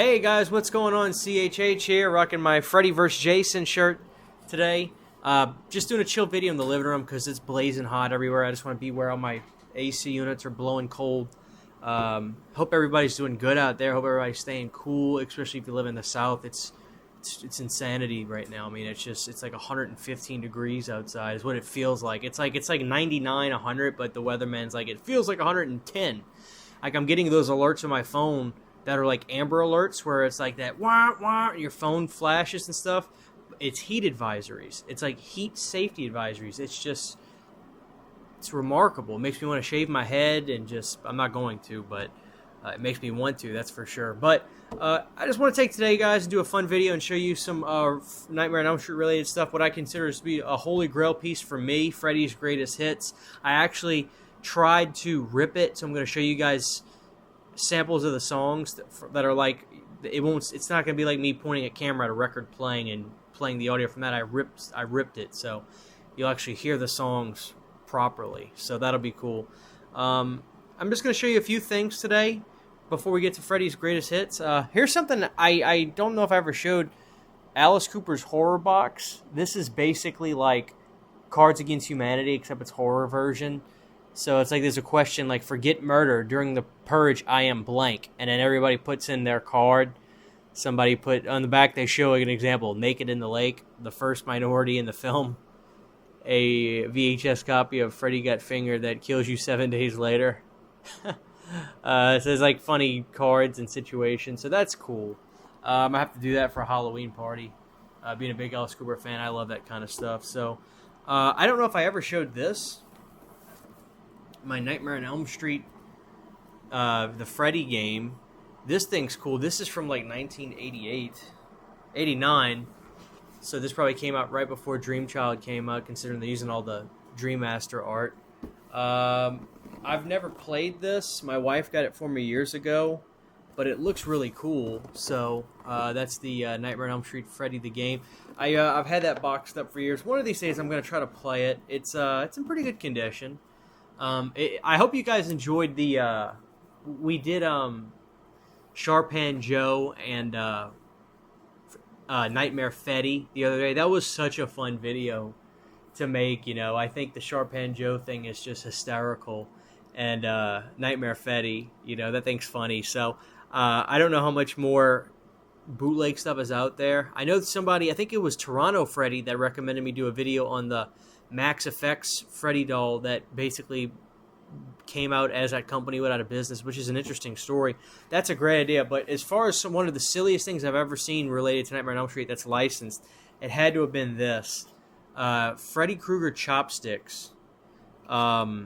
Hey guys, what's going on? CHH here, rocking my Freddy vs. Jason shirt today. Just doing a chill video in the living room because it's blazing hot everywhere. I just want to be where all my AC units are blowing cold. Hope everybody's doing good out there. Hope everybody's staying cool, especially if you live in the South. It's insanity right now. I mean, it's like 115 degrees outside is what it feels like. It's like 99, 100, but the weatherman's like, it feels like 110. Like I'm getting those alerts on my phone that are like Amber Alerts where it's like that wah wah, your phone flashes and stuff. It's heat advisories. It's like heat safety advisories. It's remarkable. It makes me want to shave my head and I'm not going to, but it makes me want to, that's for sure. But I just want to take today, guys, and do a fun video and show you some Nightmare on Elm Street related stuff, what I consider to be a holy grail piece for me, Freddy's Greatest Hits. I actually tried to rip it, so I'm going to show you guys samples of the songs that are like, it's not going to be like me pointing a camera at a record playing and playing the audio from that. I ripped it, so you'll actually hear the songs properly, so that'll be cool. I'm just going to show you a few things today before we get to Freddy's Greatest Hits. Here's something I don't know if I ever showed. Alice Cooper's Horror Box. This is basically like Cards Against Humanity, except it's horror version. So it's like there's a question like, forget murder, during the purge I am blank, and then everybody puts in their card. Somebody put on the back, they show like an example, Naked in the Lake, the first minority in the film, a VHS copy of Freddy Got Fingered that kills you 7 days later. It says like funny cards and situations, so that's cool. I have to do that for a Halloween party. Being a big Alice Cooper fan, I love that kind of stuff. So I don't know if I ever showed this. My Nightmare on Elm Street, the Freddy game. This thing's cool. This is from like 1988, 89. So this probably came out right before Dream Child came out, considering they're using all the Dream Master art. I've never played this. My wife got it for me years ago, but it looks really cool. So that's the Nightmare on Elm Street Freddy the game. I've had that boxed up for years. One of these days I'm going to try to play it. It's in pretty good condition. I hope you guys enjoyed the we did Sharpan Joe and Nightmare Freddy the other day. That was such a fun video to make. You know, I think the Sharpan Joe thing is just hysterical, and Nightmare Freddy, you know, that thing's funny. So I don't know how much more bootleg stuff is out there. I know somebody, I think it was Toronto Freddy, that recommended me do a video on the Max Effects Freddy doll that basically came out as that company went out of business, which is an interesting story. That's a great idea. But as far as one of the silliest things I've ever seen related to Nightmare on Elm Street that's licensed, it had to have been this. Freddy Krueger chopsticks. I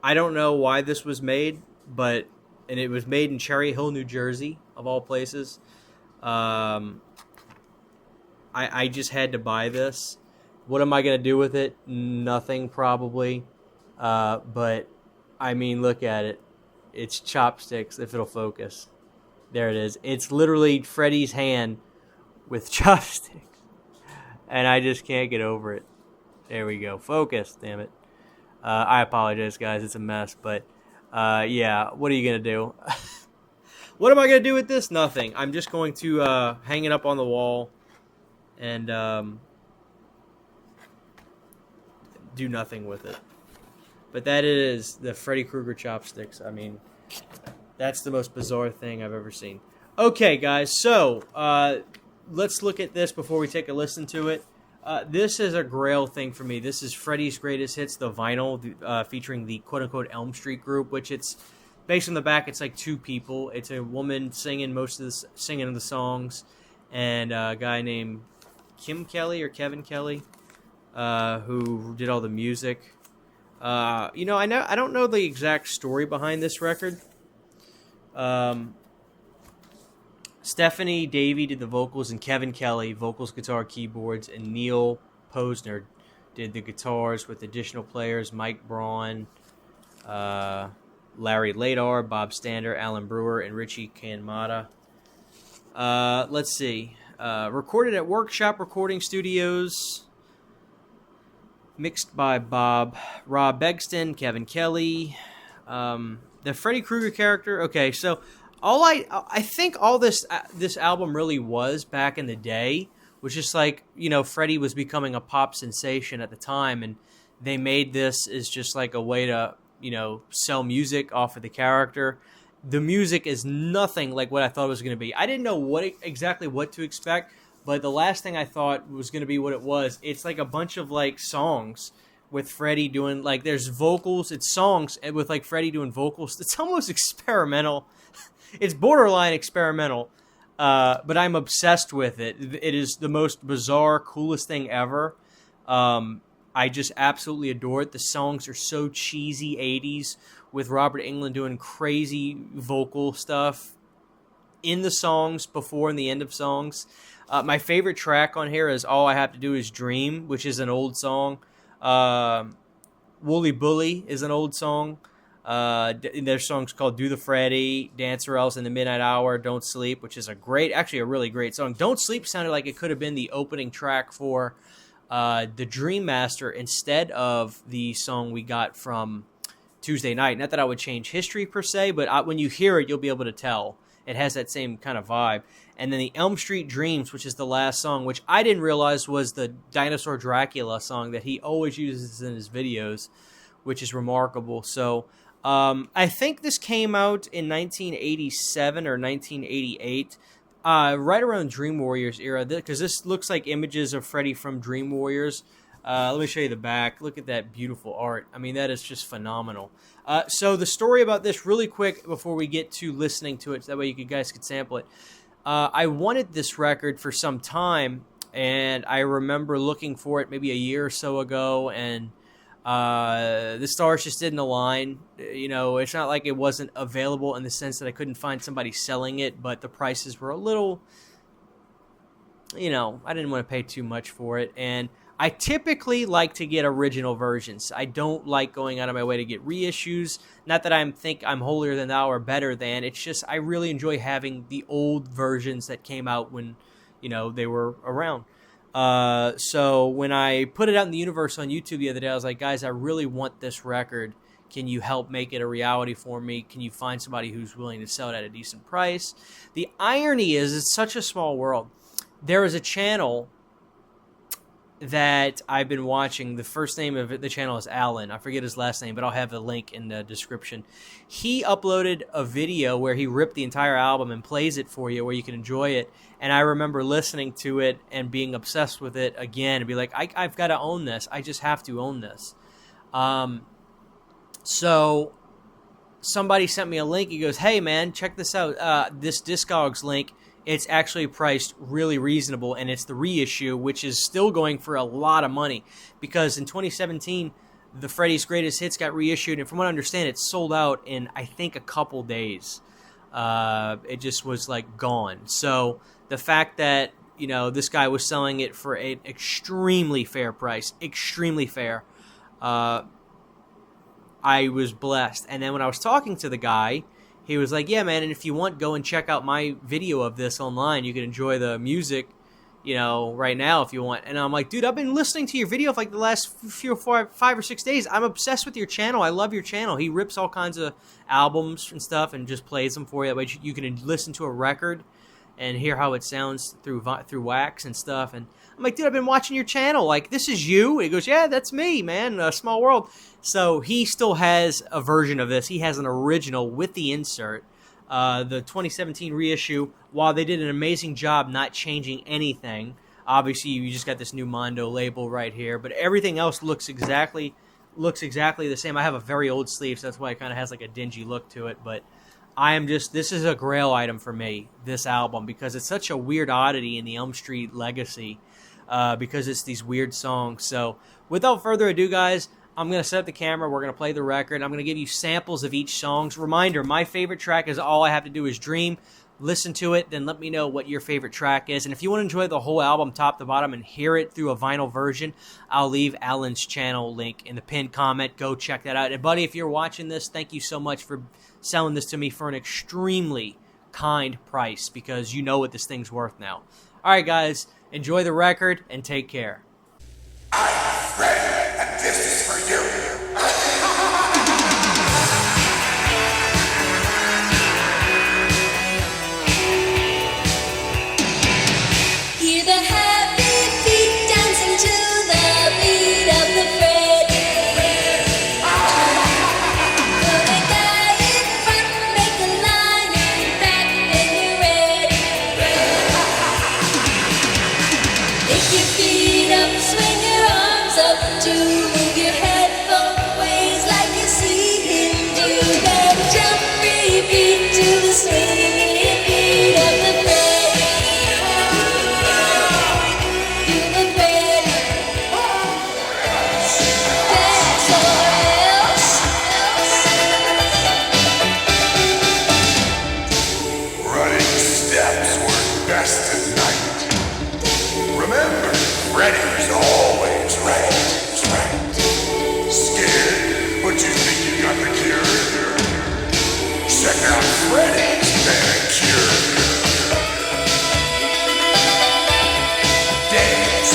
don't know why this was made, and it was made in Cherry Hill, New Jersey, of all places. I just had to buy this. What am I going to do with it? Nothing, probably. But, I mean, look at it. It's chopsticks, if it'll focus. There it is. It's literally Freddy's hand with chopsticks. And I just can't get over it. There we go. Focus, damn it. I apologize, guys. It's a mess. But, yeah, what are you going to do? What am I going to do with this? Nothing. I'm just going to hang it up on the wall and do nothing with it. But that is the Freddy Krueger chopsticks. I mean, that's the most bizarre thing I've ever seen. Okay, guys, so let's look at this before we take a listen to it. This is a Grail thing for me. This is Freddy's Greatest Hits, the vinyl, featuring the quote-unquote Elm Street group, which it's based on the back. It's like two people. It's a woman singing singing the songs, and a guy named Kevin Kelly, who did all the music. You know, I don't know the exact story behind this record. Stephanie Davey did the vocals, and Kevin Kelly, vocals, guitar, keyboards, and Neil Posner did the guitars with additional players, Mike Braun, Larry Ladar, Bob Stander, Alan Brewer, and Richie Canmata. Let's see. Recorded at Workshop Recording Studios. Mixed by Rob Begston, Kevin Kelly. The Freddy Krueger character. Okay, so I think all this album really was back in the day was just like, you know, Freddy was becoming a pop sensation at the time, and they made this as just like a way to, you know, sell music off of the character. The music is nothing like what I thought it was going to be. I didn't know exactly what to expect, but the last thing I thought was going to be what it was. It's like a bunch of like songs with Freddy doing, like, there's vocals, it's songs with like Freddy doing vocals. It's almost experimental. It's borderline experimental, but I'm obsessed with it. It is the most bizarre, coolest thing ever. I just absolutely adore it. The songs are so cheesy 80s with Robert Englund doing crazy vocal stuff in the songs, before and the end of songs. My favorite track on here is All I Have to Do Is Dream, which is an old song. Wooly Bully is an old song. Their song's called Do the Freddy, Dance or Else in the Midnight Hour, Don't Sleep, which is actually a really great song. Don't Sleep sounded like it could have been the opening track for the Dream Master instead of the song we got from Tuesday Night. Not that I would change history per se, but when you hear it, you'll be able to tell. It has that same kind of vibe. And then the Elm Street Dreams, which is the last song, which I didn't realize was the Dinosaur Dracula song that he always uses in his videos, which is remarkable. So I think this came out in 1987 or 1988, right around Dream Warriors era, because this looks like images of Freddy from Dream Warriors. Let me show you the back. Look at that beautiful art. I mean, that is just phenomenal. So the story about this, really quick, before we get to listening to it, so that way you guys could sample it. I wanted this record for some time, and I remember looking for it maybe a year or so ago, and the stars just didn't align. You know, it's not like it wasn't available in the sense that I couldn't find somebody selling it, but the prices were a little, you know, I didn't want to pay too much for it. And I typically like to get original versions. I don't like going out of my way to get reissues. Not that I think I'm holier than thou or better than. It's just I really enjoy having the old versions that came out when, you know, they were around. So when I put it out in the universe on YouTube the other day, I was like, guys, I really want this record. Can you help make it a reality for me? Can you find somebody who's willing to sell it at a decent price? The irony is, it's such a small world. There is a channel that I've been watching. The first name of the channel is Alan. I forget his last name, but I'll have the link in the description. He uploaded a video where he ripped the entire album and plays it for you, where you can enjoy it. And I remember listening to it and being obsessed with it again and be like, I've got to own this. I just have to own this. So somebody sent me a link. He goes, hey, man, check this out. This Discogs link, it's actually priced really reasonable, and it's the reissue, which is still going for a lot of money, because in 2017, the Freddy's Greatest Hits got reissued, and from what I understand, it's sold out in, I think, a couple days. It just was, like, gone. So the fact that, you know, this guy was selling it for an extremely fair price, extremely fair, I was blessed. And then when I was talking to the guy, he was like, yeah, man, and if you want, go and check out my video of this online. You can enjoy the music, you know, right now if you want. And I'm like, dude, I've been listening to your video for like the last 5 or 6 days. I'm obsessed with your channel. I love your channel. He rips all kinds of albums and stuff and just plays them for you. That way you can listen to a record and hear how it sounds through wax and stuff. And I'm like, dude, I've been watching your channel. Like, this is you? He goes, yeah, that's me, man. Small world. So he still has a version of this. He has an original with the insert. The 2017 reissue, while they did an amazing job not changing anything, obviously you just got this new Mondo label right here, but everything else looks exactly the same. I have a very old sleeve, so that's why it kind of has like a dingy look to it, but this is a Grail item for me, this album, because it's such a weird oddity in the Elm Street legacy, because it's these weird songs. So without further ado, guys, I'm going to set up the camera. We're going to play the record. I'm going to give you samples of each song. Reminder, my favorite track is All I Have to Do Is Dream. Listen to it, then let me know what your favorite track is. And if you want to enjoy the whole album top to bottom and hear it through a vinyl version, I'll leave Alan's channel link in the pinned comment. Go check that out. And buddy, if you're watching this, thank you so much for selling this to me for an extremely kind price, because you know what this thing's worth now. All right, guys, enjoy the record and take care. I'm Freddy, and this is for you. the happy feet dancing to the beat of the Freddy. Though they die in front, make a line back when you're ready. Pick your feet up, swing your arms up to move your head both ways like you see him do. Then jump, repeat to the swinging beat of the Freddy. Do the Freddy. Dance or else. Running steps work best at night. Remember, Freddy's always right. Scared, but you think you got the cure? Check out Freddy's manicure. Dance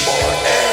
or else.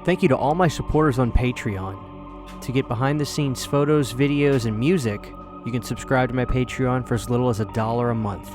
Thank you to all my supporters on Patreon. To get behind-the-scenes photos, videos, and music, you can subscribe to my Patreon for as little as $1 a month.